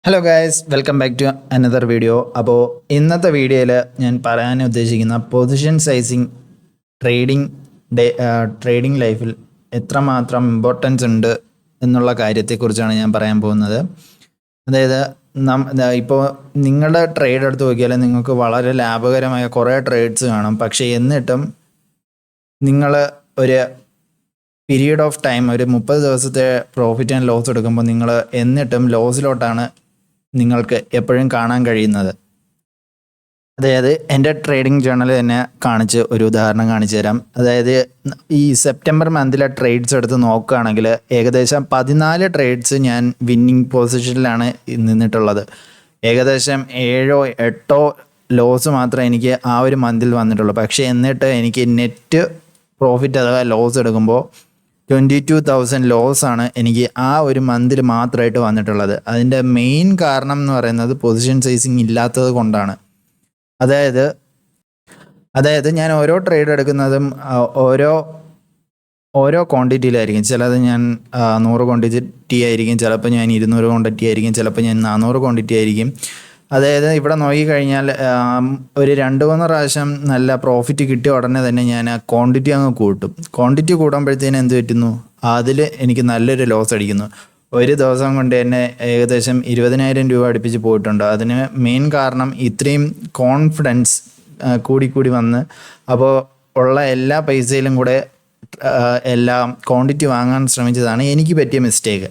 Hello guys, welcome back to another video. അപ്പോൾ ഇന്നത്തെ വീഡിയോയിൽ ഞാൻ പറയാൻ ഉദ്ദേശിക്കുന്ന പൊസിഷൻ സൈസിങ് ട്രേഡിംഗ് ലൈഫിൽ എത്രമാത്രം ഇമ്പോർട്ടൻസ് ഉണ്ട് എന്നുള്ള കാര്യത്തെക്കുറിച്ചാണ് ഞാൻ പറയാൻ പോകുന്നത്. അതായത് ഇപ്പോൾ നിങ്ങളുടെ ട്രേഡ് എടുത്ത് നോക്കിയാൽ നിങ്ങൾക്ക് വളരെ ലാഭകരമായ കുറേ ട്രേഡ്സ് കാണും. പക്ഷേ എന്നിട്ടും നിങ്ങൾ ഒരു പീരീഡ് ഓഫ് ടൈം ഒരു 30 ദിവസത്തെ പ്രോഫിറ്റ് ആൻഡ് ലോസ് എടുക്കുമ്പോൾ നിങ്ങൾ എന്നിട്ടും ലോസിലോട്ടാണ് നിങ്ങൾക്ക് എപ്പോഴും കാണാൻ കഴിയുന്നത്. അതായത് എൻ്റെ ട്രേഡിംഗ് ജേർണൽ തന്നെ കാണിച്ച് ഒരു ഉദാഹരണം കാണിച്ചു തരാം. അതായത് ഈ സെപ്റ്റംബർ മന്തിലെ ട്രേഡ്സ് എടുത്ത് നോക്കുകയാണെങ്കിൽ ഏകദേശം 14 ട്രേഡ്സ് ഞാൻ വിന്നിങ് പൊസിഷനിലാണ് നിന്നിട്ടുള്ളത്. ഏകദേശം 7-8 ലോസ് മാത്രമേ എനിക്ക് ആ ഒരു മന്തിൽ വന്നിട്ടുള്ളൂ. പക്ഷേ എന്നിട്ട് എനിക്ക് നെറ്റ് പ്രോഫിറ്റ് അഥവാ ലോസ് എടുക്കുമ്പോൾ 22,000 ലോസാണ് എനിക്ക് ആ ഒരു മന്തിൽ മാത്രമായിട്ട് വന്നിട്ടുള്ളത്. അതിൻ്റെ മെയിൻ കാരണം എന്ന് പറയുന്നത് പൊസിഷൻ സൈസിങ് ഇല്ലാത്തത് കൊണ്ടാണ്. അതായത് ഞാൻ ഓരോ ട്രേഡ് എടുക്കുന്നതും ഓരോ ക്വാണ്ടിറ്റിയിലായിരിക്കും. ചിലത് ഞാൻ 100 ക്വാണ്ടിറ്റി ആയിരിക്കും, ചിലപ്പോൾ ഞാൻ 200 ക്വാണ്ടിറ്റി ആയിരിക്കും, ചിലപ്പോൾ ഞാൻ 400 ക്വാണ്ടിറ്റി ആയിരിക്കും. അതായത് ഇവിടെ നോക്കിക്കഴിഞ്ഞാൽ ഒരു 2-3 പ്രാവശ്യം നല്ല പ്രോഫിറ്റ് കിട്ടിയ ഉടനെ തന്നെ ഞാൻ ആ ക്വാണ്ടിറ്റി അങ്ങ് കൂട്ടും. ക്വാണ്ടിറ്റി കൂടുമ്പോഴത്തേനും എന്ത് പറ്റുന്നു, അതിൽ എനിക്ക് നല്ലൊരു ലോസ് അടിക്കുന്നു. ഒരു ദിവസം കൊണ്ട് തന്നെ ഏകദേശം 20,000 രൂപ അടുപ്പിച്ച് പോയിട്ടുണ്ട്. അതിന് മെയിൻ കാരണം ഇത്രയും കോൺഫിഡൻസ് കൂടി വന്ന് അപ്പോൾ ഉള്ള എല്ലാ പൈസയിലും കൂടെ എല്ലാം ക്വാണ്ടിറ്റി വാങ്ങാൻ ശ്രമിച്ചതാണ് എനിക്ക് പറ്റിയ മിസ്റ്റേക്ക്.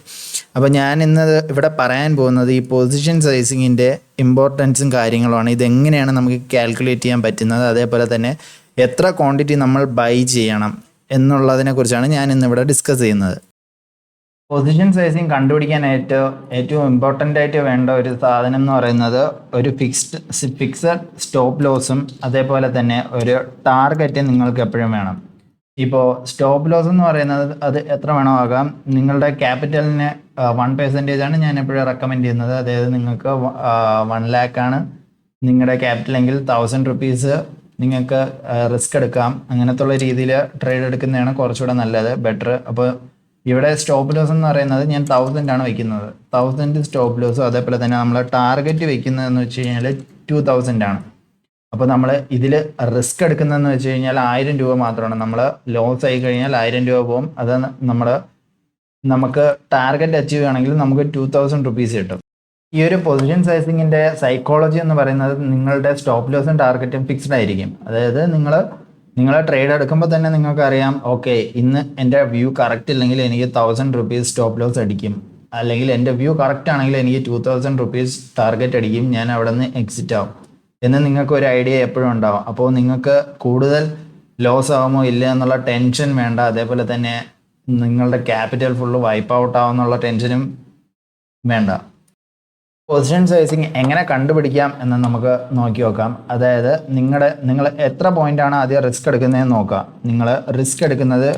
അപ്പോൾ ഞാൻ ഇന്ന് ഇവിടെ പറയാൻ പോകുന്നത് ഈ പൊസിഷൻ സൈസിങ്ങിൻ്റെ ഇമ്പോർട്ടൻസും കാര്യങ്ങളുമാണ്. ഇതെങ്ങനെയാണ് നമുക്ക് കാൽക്കുലേറ്റ് ചെയ്യാൻ പറ്റുന്നത്, അതേപോലെ തന്നെ എത്ര ക്വാണ്ടിറ്റി നമ്മൾ ബൈ ചെയ്യണം എന്നുള്ളതിനെക്കുറിച്ചാണ് ഞാൻ ഇന്നിവിടെ ഡിസ്കസ് ചെയ്യുന്നത്. പൊസിഷൻ സൈസിങ് കണ്ടുപിടിക്കാനായിട്ട് ഏറ്റവും ഇമ്പോർട്ടൻ്റ് ആയിട്ട് വേണ്ട ഒരു സാധനം എന്ന് പറയുന്നത് ഒരു ഫിക്സഡ് സ്റ്റോപ്പ് ലോസും അതേപോലെ തന്നെ ഒരു ടാർഗറ്റ് നിങ്ങൾക്ക് എപ്പോഴും വേണം. ഇപ്പോൾ സ്റ്റോപ്പ് ലോസ് എന്ന് പറയുന്നത് അത് എത്ര വേണോ ആകാം. നിങ്ങളുടെ ക്യാപിറ്റലിന് 1% ആണ് ഞാൻ എപ്പോഴും റെക്കമെൻഡ് ചെയ്യുന്നത്. അതായത് നിങ്ങൾക്ക് 1 lakh ആണ് നിങ്ങളുടെ ക്യാപിറ്റലെങ്കിൽ 1,000 rupees നിങ്ങൾക്ക് റിസ്ക് എടുക്കാം. അങ്ങനത്തുള്ള രീതിയിൽ ട്രേഡ് എടുക്കുന്നതാണ് കുറച്ചുകൂടെ നല്ലത്, ബെറ്റർ. അപ്പോൾ ഇവിടെ സ്റ്റോപ്പ് ലോസ് എന്ന് പറയുന്നത് ഞാൻ 1,000 ആണ് വയ്ക്കുന്നത്. 1,000 സ്റ്റോപ്പ് ലോസും അതേപോലെ തന്നെ നമ്മൾ ടാർഗറ്റ് വയ്ക്കുന്നതെന്ന് വെച്ച് കഴിഞ്ഞാൽ 2,000 ആണ്. അപ്പോൾ നമ്മൾ ഇതിൽ റിസ്ക് എടുക്കുന്നതെന്ന് വെച്ച് കഴിഞ്ഞാൽ 1,000 രൂപ മാത്രമാണ്. നമ്മൾ ലോസ് ആയി കഴിഞ്ഞാൽ 1,000 രൂപ പോകും. അത് നമുക്ക് ടാർഗറ്റ് അച്ചീവ് ചെയ്യണമെങ്കിൽ നമുക്ക് 2,000 rupees കിട്ടും. ഈ ഒരു പൊസിഷൻ സൈസിങ്ങിൻ്റെ സൈക്കോളജി എന്ന് പറയുന്നത് നിങ്ങളുടെ സ്റ്റോപ്പ് ലോസും ടാർഗറ്റും ഫിക്സ്ഡ് ആയിരിക്കും. അതായത് നിങ്ങൾ ട്രേഡ് എടുക്കുമ്പോൾ തന്നെ നിങ്ങൾക്കറിയാം, ഓക്കെ ഇന്ന് എൻ്റെ വ്യൂ കറക്റ്റ് ഇല്ലെങ്കിൽ എനിക്ക് 1,000 rupees സ്റ്റോപ്പ് ലോസ് അടിക്കും, അല്ലെങ്കിൽ എൻ്റെ വ്യൂ കറക്റ്റ് ആണെങ്കിൽ എനിക്ക് 2,000 rupees ടാർഗറ്റ് അടിക്കും, ഞാൻ അവിടെ നിന്ന് എക്സിറ്റ് ആവും എന്ന് നിങ്ങൾക്ക് ഒരു ഐഡിയ എപ്പോഴും ഉണ്ടാവും. അപ്പോൾ നിങ്ങൾക്ക് കൂടുതൽ ലോസ് ആകുമോ ഇല്ല എന്നുള്ള ടെൻഷൻ വേണ്ട. അതേപോലെ തന്നെ നിങ്ങളുടെ ക്യാപിറ്റൽ ഫുള്ള് വൈപ്പ് ഔട്ട് ആവുമെന്നുള്ള ടെൻഷനും വേണ്ട. പൊസിഷൻ സൈസിങ് എങ്ങനെ കണ്ടുപിടിക്കാം എന്ന് നമുക്ക് നോക്കി നോക്കാം. അതായത് നിങ്ങൾ എത്ര പോയിൻ്റാണ് ആദ്യം റിസ്ക് എടുക്കുന്നതെന്ന് നോക്കുക. നിങ്ങൾ റിസ്ക് എടുക്കുന്നത്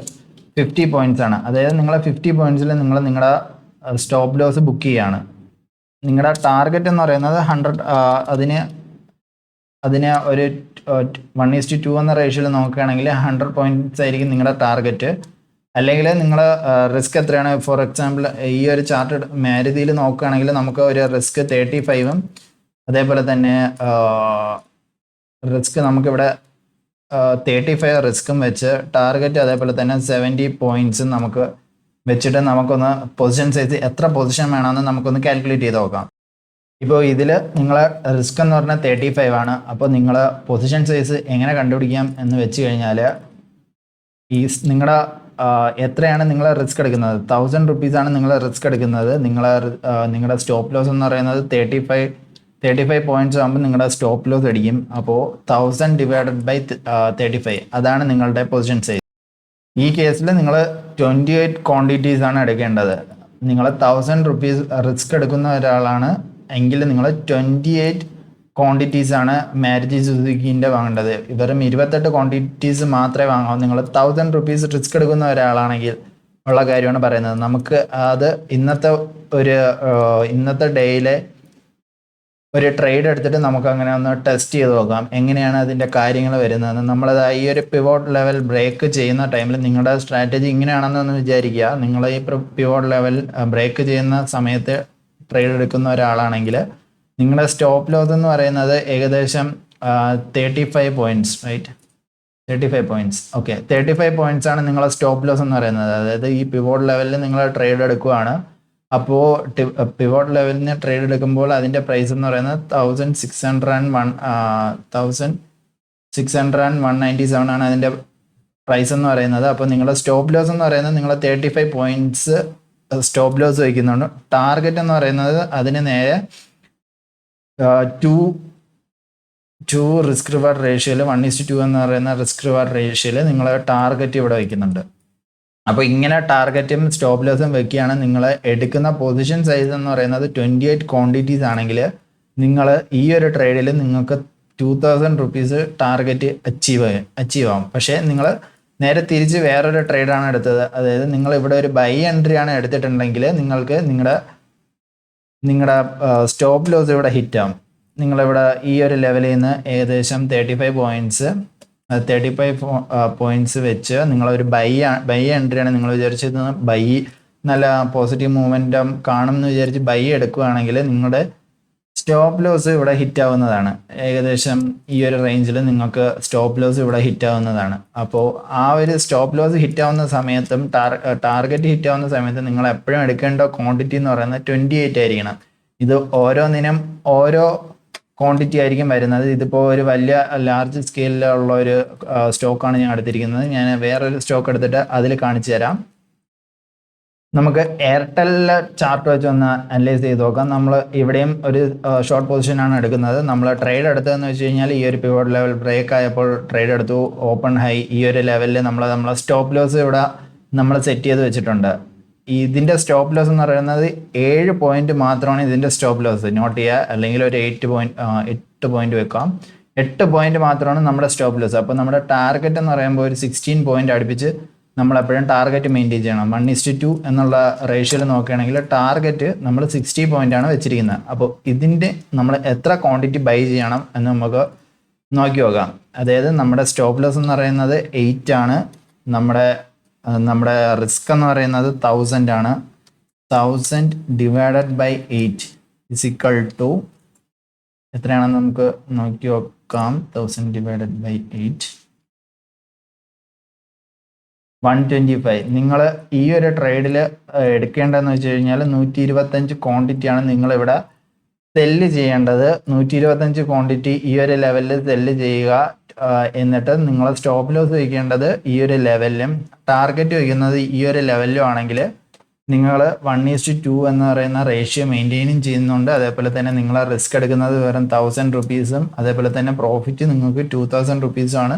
50 points ആണ്. അതായത് നിങ്ങൾ 50 pointsൽ നിങ്ങളുടെ സ്റ്റോപ്പ് ലോസ് ബുക്ക് ചെയ്യുകയാണ്. നിങ്ങളുടെ ടാർഗറ്റ് എന്ന് പറയുന്നത് 100, അതിന് ഒരു 1:2 എന്ന റേഷ്യോയിൽ നോക്കുകയാണെങ്കിൽ 100 points ആയിരിക്കും നിങ്ങളുടെ ടാർഗറ്റ്. അല്ലെങ്കിൽ നിങ്ങൾ റിസ്ക് എത്രയാണ്, ഫോർ എക്സാമ്പിൾ ഈ ഒരു ചാർട്ട് മാരുതിയിൽ നോക്കുകയാണെങ്കിൽ നമുക്ക് ഒരു റിസ്ക് 35ഉം അതേപോലെ തന്നെ റിസ്ക് നമുക്കിവിടെ 35 റിസ്ക്കും വെച്ച് ടാർഗറ്റ് അതേപോലെ തന്നെ 70 points നമുക്ക് വെച്ചിട്ട് നമുക്കൊന്ന് പൊസിഷൻ സൈസ് എത്ര പൊസിഷൻ വേണമെന്ന് നമുക്കൊന്ന് കാൽക്കുലേറ്റ് ചെയ്ത് നോക്കാം. ഇപ്പോൾ ഇതിൽ നിങ്ങളെ റിസ്ക് എന്ന് പറഞ്ഞാൽ 35 ആണ്. അപ്പോൾ നിങ്ങൾ പൊസിഷൻ സൈസ് എങ്ങനെ കണ്ടുപിടിക്കാം എന്ന് വെച്ച് കഴിഞ്ഞാൽ ഈ നിങ്ങളുടെ എത്രയാണ് നിങ്ങൾ റിസ്ക് എടുക്കുന്നത്, 1,000 rupees ആണ് നിങ്ങൾ റിസ്ക് എടുക്കുന്നത്. നിങ്ങളുടെ സ്റ്റോപ്പ് ലോസ് എന്ന് പറയുന്നത് 35 points ആകുമ്പോൾ നിങ്ങളുടെ സ്റ്റോപ്പ് ലോസ് അടിക്കും. അപ്പോൾ 1,000 divided by 35 അതാണ് നിങ്ങളുടെ പൊസിഷൻ സൈസ്. ഈ കേസിൽ നിങ്ങൾ 28 quantities ആണ് എടുക്കേണ്ടത്. നിങ്ങൾ 1,000 rupees റിസ്ക് എടുക്കുന്ന ഒരാളാണ് എങ്കിൽ നിങ്ങൾ 28 quantities ആണ് മാരുതി സുസുക്കിൻ്റെ വാങ്ങേണ്ടത്. വെറും 28 quantities മാത്രമേ വാങ്ങാവൂ. നിങ്ങൾ 1,000 rupees റിസ്ക് എടുക്കുന്ന ഒരാളാണെങ്കിൽ ഉള്ള കാര്യമാണ് പറയുന്നത്. നമുക്ക് അത് ഇന്നത്തെ ഡേയിലെ ഒരു ട്രേഡ് എടുത്തിട്ട് നമുക്ക് അങ്ങനെ ഒന്ന് ടെസ്റ്റ് ചെയ്ത് നോക്കാം എങ്ങനെയാണ് അതിൻ്റെ കാര്യങ്ങൾ വരുന്നതെന്ന്. നമ്മളത് ഈ ഒരു പിവോട്ട് ലെവൽ ബ്രേക്ക് ചെയ്യുന്ന ടൈമിൽ നിങ്ങളുടെ സ്ട്രാറ്റജി ഇങ്ങനെയാണെന്നൊന്ന് വിചാരിക്കുക. നിങ്ങൾ ഈ പിവോട്ട് ലെവൽ ബ്രേക്ക് ചെയ്യുന്ന സമയത്ത് ട്രേഡ് എടുക്കുന്ന ഒരാളാണെങ്കിൽ നിങ്ങളുടെ സ്റ്റോപ്പ് ലോസ് എന്ന് പറയുന്നത് ഏകദേശം 35 points, right? 35 points. Okay, 35 points ആണ് നിങ്ങളെ സ്റ്റോപ്പ് ലോസ് എന്ന് പറയുന്നത്. അതായത് ഈ പിവോട്ട് ലെവലിൽ നിങ്ങൾ ട്രേഡ് എടുക്കുകയാണ്. അപ്പോൾ പിവോട്ട് ലെവലിന് ട്രേഡ് എടുക്കുമ്പോൾ അതിൻ്റെ പ്രൈസ് എന്ന് പറയുന്നത് 1601.197 ആണ് അതിൻ്റെ പ്രൈസ് എന്ന് പറയുന്നത്. അപ്പോൾ നിങ്ങളുടെ സ്റ്റോപ്പ് ലോസ് എന്ന് പറയുന്നത് നിങ്ങൾ 35 പോയിന്റ്സ് സ്റ്റോപ്പ് ലോസ് വയ്ക്കുന്നുണ്ട്. ടാർഗറ്റ് എന്ന് പറയുന്നത് അതിന് നേരെ 2 റിസ്ക് റിവാർഡ് റേഷ്യോയിൽ 1:2 എന്ന് പറയുന്ന റിസ്ക് റിവാർഡ് റേഷ്യോയിൽ നിങ്ങൾ ടാർഗറ്റ് ഇവിടെ വയ്ക്കുന്നുണ്ട്. അപ്പോൾ ഇങ്ങനെ ടാർഗറ്റും സ്റ്റോപ്പ് ലോസും വെക്കുകയാണ്. നിങ്ങൾ എടുക്കുന്ന പൊസിഷൻ സൈസ് എന്ന് പറയുന്നത് 28 ക്വാണ്ടിറ്റീസ് ആണെങ്കിൽ നിങ്ങൾ ഈ ഒരു ട്രേഡിൽ നിങ്ങൾക്ക് 2000 റുപ്പീസ് ടാർഗറ്റ് അച്ചീവ് ആവും. പക്ഷേ നിങ്ങൾ നേരെ തിരിച്ച് വേറൊരു ട്രേഡാണ് എടുത്തത്. അതായത് നിങ്ങൾ ഇവിടെ ഒരു ബൈ എൻട്രി ആണ് എടുത്തിട്ടുണ്ടെങ്കിൽ നിങ്ങൾക്ക് നിങ്ങളുടെ സ്റ്റോപ്പ് ലോസ് ഇവിടെ ഹിറ്റ് ആവും. നിങ്ങളിവിടെ ഈ ഒരു ലെവലിൽ നിന്ന് ഏകദേശം 35 പോയിന്റ്സ് വെച്ച് നിങ്ങളൊരു ബൈ എൻട്രിയാണ് നിങ്ങൾ വിചാരിച്ചിരുന്നത്. ബൈ നല്ല പോസിറ്റീവ് മൂവ്മെൻറ്റം കാണും എന്ന് വിചാരിച്ച് ബൈ എടുക്കുകയാണെങ്കിൽ നിങ്ങളുടെ സ്റ്റോപ്പ് ലോസ് ഇവിടെ ഹിറ്റ് ആവുന്നതാണ്. ഏകദേശം ഈ ഒരു റേഞ്ചിൽ നിങ്ങൾക്ക് സ്റ്റോപ്പ് ലോസ് ഇവിടെ ഹിറ്റ് ആവുന്നതാണ്. അപ്പോൾ ആ ഒരു സ്റ്റോപ്പ് ലോസ് ഹിറ്റ് ആവുന്ന സമയത്തും ടാർഗറ്റ് ഹിറ്റ് ആവുന്ന സമയത്തും നിങ്ങൾ എപ്പോഴും എടുക്കേണ്ട ക്വാണ്ടിറ്റി എന്ന് പറയുന്നത് 28 ആയിരിക്കണം. ഇത് ഓരോന്നിനും ഓരോ ക്വാണ്ടിറ്റി ആയിരിക്കും വരുന്നത്. ഇതിപ്പോൾ ഒരു വലിയ ലാർജ് സ്കെയിലുള്ള ഒരു സ്റ്റോക്കാണ് ഞാൻ എടുത്തിരിക്കുന്നത്. ഞാൻ വേറൊരു സ്റ്റോക്ക് എടുത്തിട്ട് അതിൽ കാണിച്ചു തരാം. നമുക്ക് എയർടെലിലെ ചാർട്ട് വെച്ച് ഒന്ന് അനലൈസ് ചെയ്ത് നോക്കാം. നമ്മൾ ഇവിടെയും ഒരു ഷോർട്ട് പൊസിഷനാണ് എടുക്കുന്നത്. നമ്മൾ ട്രേഡ് എടുത്തതെന്ന് വെച്ച് കഴിഞ്ഞാൽ ഈ ഒരു പിവോട്ട് ലെവൽ ബ്രേക്ക് ആയപ്പോൾ ട്രേഡ് എടുത്തു, ഓപ്പൺ ഹൈ. ഈ ഒരു ലെവലിൽ നമ്മളെ സ്റ്റോപ്പ് ലോസ് ഇവിടെ നമ്മൾ സെറ്റ് ചെയ്ത് വെച്ചിട്ടുണ്ട്. ഇതിൻ്റെ സ്റ്റോപ്പ് ലോസ് എന്ന് പറയുന്നത് 7 പോയിന്റ് മാത്രമാണ് ഇതിൻ്റെ സ്റ്റോപ്പ് ലോസ്. നോട്ട് ചെയ്യുക, അല്ലെങ്കിൽ ഒരു 8 പോയിന്റ് വെക്കാം. 8 പോയിന്റ് മാത്രമാണ് നമ്മുടെ സ്റ്റോപ്പ് ലോസ്. അപ്പോൾ നമ്മുടെ ടാർഗറ്റ് എന്ന് പറയുമ്പോൾ ഒരു 16 പോയിന്റ് അടുപ്പിച്ച് നമ്മളെപ്പോഴും ടാർഗറ്റ് മെയിൻറ്റെയിൻ ചെയ്യണം. 1:2 എന്നുള്ള റേഷ്യോയിൽ നോക്കുകയാണെങ്കിൽ ടാർഗറ്റ് നമ്മൾ 60 പോയിൻ്റാണ് വെച്ചിരിക്കുന്നത്. അപ്പോൾ ഇതിൻ്റെ നമ്മൾ എത്ര ക്വാണ്ടിറ്റി ബൈ ചെയ്യണം എന്ന് നമുക്ക് നോക്കി നോക്കാം. അതായത് നമ്മുടെ സ്റ്റോപ്പ് ലോസ് എന്ന് പറയുന്നത് 8 ആണ്. നമ്മുടെ റിസ്ക് എന്ന് പറയുന്നത് 1000 ആണ്. 1000 divided by 8 is equal to എത്രയാണെന്ന് നമുക്ക് നോക്കി നോക്കാം. 1000 ഡിവൈഡഡ് ബൈ 8 125. നിങ്ങൾ ഈ ഒരു ട്രേഡിൽ എടുക്കേണ്ടതെന്ന് വെച്ച് കഴിഞ്ഞാൽ 125 ക്വാണ്ടിറ്റിയാണ് നിങ്ങളിവിടെ സെല്ല് ചെയ്യേണ്ടത്. 125 ക്വാണ്ടിറ്റി ഈ ഒരു ലെവലിൽ സെല്ല് ചെയ്യുക. എന്നിട്ട് നിങ്ങൾ സ്റ്റോപ്പ് ലോസ് വയ്ക്കേണ്ടത് ഈ ഒരു ലെവലിലും ടാർഗറ്റ് വയ്ക്കുന്നത് ഈ ഒരു ലെവലിലും ആണെങ്കിൽ നിങ്ങൾ 1:2 എന്ന് പറയുന്ന റേഷ്യോ മെയിൻറ്റെയിനും ചെയ്യുന്നുണ്ട്. അതേപോലെ തന്നെ നിങ്ങൾ റിസ്ക് എടുക്കുന്നത് വെറും 1000 റുപ്പീസും അതേപോലെ തന്നെ പ്രോഫിറ്റ് നിങ്ങൾക്ക് 2000 റുപ്പീസുമാണ്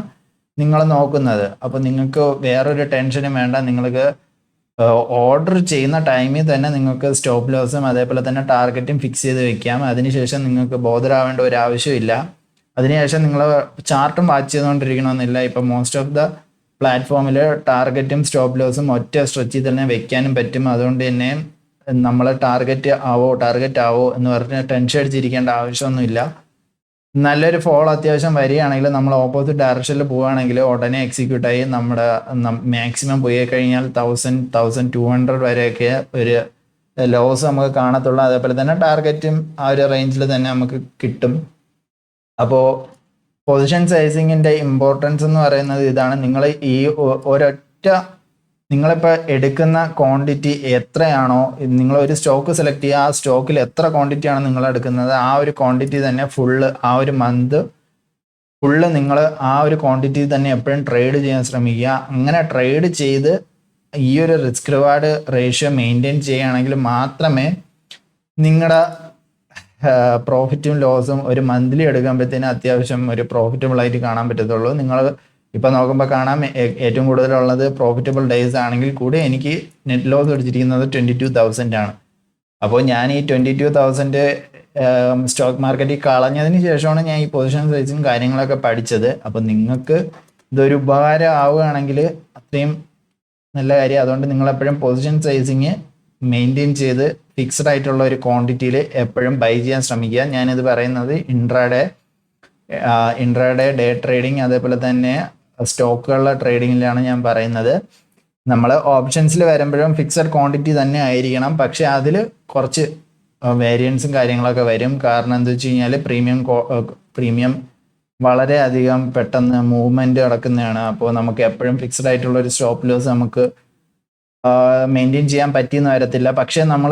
നിങ്ങൾ നോക്കുന്നത്. അപ്പോൾ നിങ്ങൾക്ക് വേറൊരു ടെൻഷനും വേണ്ട. നിങ്ങൾക്ക് ഓർഡർ ചെയ്യുന്ന ടൈമിൽ തന്നെ നിങ്ങൾക്ക് സ്റ്റോപ്പ് ലോസും അതേപോലെ തന്നെ ടാർഗറ്റും ഫിക്സ് ചെയ്ത് വെക്കാം. അതിനുശേഷം നിങ്ങൾക്ക് ബോധരാവേണ്ട ഒരു ആവശ്യമില്ല. അതിനുശേഷം നിങ്ങൾ ചാർട്ടും വാച്ച് ചെയ്തുകൊണ്ടിരിക്കണമെന്നില്ല. ഇപ്പോൾ മോസ്റ്റ് ഓഫ് ദ പ്ലാറ്റ്ഫോമിൽ ടാർഗറ്റും സ്റ്റോപ്പ് ലോസും ഒറ്റ സ്ട്രെച്ചിൽ തന്നെ വെക്കാനും പറ്റും. അതുകൊണ്ട് തന്നെ നമ്മൾ ടാർഗറ്റ് ആവോ എന്ന് പറഞ്ഞ് ടെൻഷൻ അടിച്ചിരിക്കേണ്ട ആവശ്യമൊന്നുമില്ല. നല്ലൊരു ഫോൾ അത്യാവശ്യം വരികയാണെങ്കിൽ നമ്മൾ ഓപ്പോസിറ്റ് ഡയറക്ഷനിൽ പോവുകയാണെങ്കിൽ ഉടനെ എക്സിക്യൂട്ടായി നമ്മുടെ മാക്സിമം പോയി കഴിഞ്ഞാൽ 1200 വരെയൊക്കെ ഒരു ലോസ് നമുക്ക് കാണത്തുള്ളൂ. അതേപോലെ തന്നെ ടാർഗറ്റും ആ ഒരു റേഞ്ചിൽ തന്നെ നമുക്ക് കിട്ടും. അപ്പോൾ പൊസിഷൻ സൈസിങ്ങിൻ്റെ ഇമ്പോർട്ടൻസ് എന്ന് പറയുന്നത് ഇതാണ്. നിങ്ങൾ ഈ നിങ്ങളിപ്പോൾ എടുക്കുന്ന ക്വാണ്ടിറ്റി എത്രയാണോ, നിങ്ങളൊരു സ്റ്റോക്ക് സെലക്ട് ചെയ്യുക, ആ സ്റ്റോക്കിൽ എത്ര ക്വാണ്ടിറ്റിയാണ് നിങ്ങൾ എടുക്കുന്നത് ആ ഒരു ക്വാണ്ടിറ്റി തന്നെ ആ ഒരു മന്ത് ഫുള്ള് നിങ്ങൾ ആ ഒരു ക്വാണ്ടിറ്റി തന്നെ എപ്പോഴും ട്രേഡ് ചെയ്യാൻ ശ്രമിക്കുക. അങ്ങനെ ട്രേഡ് ചെയ്ത് ഈ ഒരു റിസ്ക് റിവാർഡ് റേഷ്യോ മെയിൻറ്റെയിൻ ചെയ്യുകയാണെങ്കിൽ മാത്രമേ നിങ്ങളുടെ പ്രോഫിറ്റും ലോസും ഒരു മന്ത്ലി എടുക്കുമ്പോഴത്തേന് അത്യാവശ്യം ഒരു പ്രോഫിറ്റബിൾ ആയിട്ട് കാണാൻ പറ്റത്തുള്ളൂ. നിങ്ങൾ ഇപ്പോൾ നോക്കുമ്പോൾ കാണാം ഏറ്റവും കൂടുതലുള്ളത് പ്രോഫിറ്റബിൾ ഡേയ്സ് ആണെങ്കിൽ കൂടി എനിക്ക് നെറ്റ് ലോസ് അടിച്ചിരിക്കുന്നത് 22,000 ആണ്. അപ്പോൾ ഞാൻ ഈ 22,000 സ്റ്റോക്ക് മാർക്കറ്റിൽ കളഞ്ഞതിന് ശേഷമാണ് ഞാൻ ഈ പൊസിഷൻ സൈസും കാര്യങ്ങളൊക്കെ പഠിച്ചത്. അപ്പോൾ നിങ്ങൾക്ക് ഇതൊരു ഉപകാരം ആവുകയാണെങ്കിൽ അത്രയും നല്ല കാര്യം. അതുകൊണ്ട് നിങ്ങളെപ്പോഴും പൊസിഷൻ സൈസിങ് മെയിൻറ്റെയിൻ ചെയ്ത് ഫിക്സ്ഡ് ആയിട്ടുള്ള ഒരു ക്വാണ്ടിറ്റിയിൽ എപ്പോഴും ബൈ ചെയ്യാൻ ശ്രമിക്കുക. ഞാനിത് പറയുന്നത് ഇൻട്രാഡേ ഡേ ട്രേഡിങ് അതേപോലെ തന്നെ സ്റ്റോക്കുകളുടെ ട്രേഡിങ്ങിലാണ് ഞാൻ പറയുന്നത്. നമ്മൾ ഓപ്ഷൻസിൽ വരുമ്പോഴും ഫിക്സഡ് ക്വാണ്ടിറ്റി തന്നെ ആയിരിക്കണം. പക്ഷെ അതിൽ കുറച്ച് വേരിയൻസും കാര്യങ്ങളൊക്കെ വരും. കാരണം എന്താ വെച്ച് കഴിഞ്ഞാൽ പ്രീമിയം വളരെയധികം പെട്ടെന്ന് മൂവ്മെൻറ്റ് നടക്കുന്നതാണ്. അപ്പോൾ നമുക്ക് എപ്പോഴും ഫിക്സ്ഡ് ആയിട്ടുള്ള ഒരു സ്റ്റോപ്പ് ലോസ് നമുക്ക് മെയിൻറ്റെയിൻ ചെയ്യാൻ പറ്റിയെന്ന് വരത്തില്ല. പക്ഷേ നമ്മൾ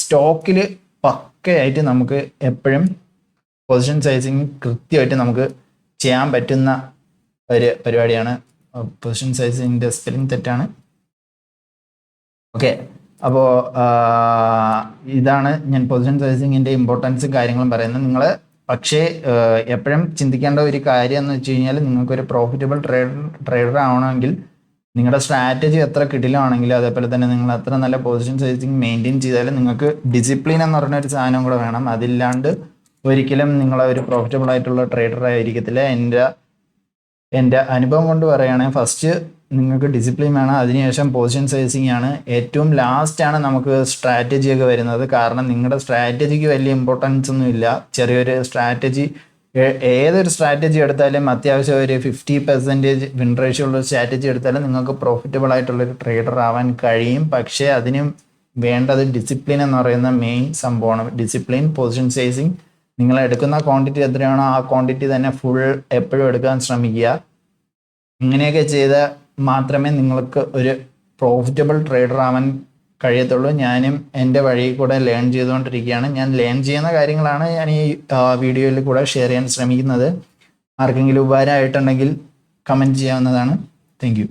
സ്റ്റോക്കിൽ പക്കയായിട്ട് നമുക്ക് എപ്പോഴും പൊസിഷൻ സൈസിങ് കൃത്യമായിട്ട് നമുക്ക് ചെയ്യാൻ പറ്റുന്ന ഒരു പരിപാടിയാണ്. പൊസിഷൻ സൈസിങ്ങിൻ്റെ സ്പെല്ലിംഗ് തെറ്റാണ്. ഓക്കെ, അപ്പോൾ ഇതാണ് ഞാൻ പൊസിഷൻ സൈസിങ്ങിൻ്റെ ഇമ്പോർട്ടൻസും കാര്യങ്ങളും പറയുന്നത്. നിങ്ങൾ പക്ഷേ എപ്പോഴും ചിന്തിക്കേണ്ട ഒരു കാര്യം എന്ന് വെച്ച് കഴിഞ്ഞാൽ നിങ്ങൾക്കൊരു പ്രോഫിറ്റബിൾ ട്രേഡർ ആവണമെങ്കിൽ നിങ്ങളുടെ സ്ട്രാറ്റജി എത്ര കിടിലാണെങ്കിലും അതേപോലെ തന്നെ നിങ്ങൾ എത്ര നല്ല പൊസിഷൻ സൈസിങ് മെയിൻറ്റെയിൻ ചെയ്താലും നിങ്ങൾക്ക് ഡിസിപ്ലിൻ എന്ന് പറഞ്ഞൊരു സാധനം കൂടെ വേണം. അതില്ലാണ്ട് ഒരിക്കലും നിങ്ങളൊരു പ്രോഫിറ്റബിൾ ആയിട്ടുള്ള ട്രേഡർ ആയിരിക്കത്തില്ല. എൻ്റെ അനുഭവം കൊണ്ട് പറയുകയാണെങ്കിൽ ഫസ്റ്റ് നിങ്ങൾക്ക് ഡിസിപ്ലിൻ വേണം, അതിനുശേഷം പൊസിഷൻ സൈസിങ് ആണ്, ഏറ്റവും ലാസ്റ്റാണ് നമുക്ക് സ്ട്രാറ്റജിയൊക്കെ വരുന്നത്. കാരണം നിങ്ങളുടെ സ്ട്രാറ്റജിക്ക് വലിയ ഇമ്പോർട്ടൻസ് ഒന്നും ഇല്ല. ചെറിയൊരു സ്ട്രാറ്റജി, ഏതൊരു സ്ട്രാറ്റജി എടുത്താലും അത്യാവശ്യം ഒരു 50% വിൻ റേഷ്യോ ഉള്ള സ്ട്രാറ്റജി എടുത്താലും നിങ്ങൾക്ക് പ്രോഫിറ്റബിൾ ആയിട്ടുള്ളൊരു ട്രേഡർ ആവാൻ കഴിയും. പക്ഷേ അതിന് വേണ്ടത് ഡിസിപ്ലിൻ എന്ന് പറയുന്ന മെയിൻ സംഭവമാണ്. ഡിസിപ്ലിൻ, പൊസിഷൻ സൈസിങ്, നിങ്ങൾ എടുക്കുന്ന ക്വാണ്ടിറ്റി എത്രയാണോ ആ ക്വാണ്ടിറ്റി തന്നെ ഫുൾ എപ്പോഴും എടുക്കാൻ ശ്രമിക്കുക. ഇങ്ങനെയൊക്കെ ചെയ്താൽ മാത്രമേ നിങ്ങൾക്ക് ഒരു പ്രോഫിറ്റബിൾ ട്രേഡർ ആവാൻ കഴിയത്തുള്ളൂ. ഞാനും എൻ്റെ വഴി കൂടെ ലേൺ ചെയ്തുകൊണ്ടിരിക്കുകയാണ്. ഞാൻ ലേൺ ചെയ്യുന്ന കാര്യങ്ങളാണ് ഞാൻ ഈ വീഡിയോയിൽ കൂടെ ഷെയർ ചെയ്യാൻ ശ്രമിക്കുന്നത്. ആർക്കെങ്കിലും ഉപകാരമായിട്ടുണ്ടെങ്കിൽ കമൻറ്റ് ചെയ്യാവുന്നതാണ്. Thank you.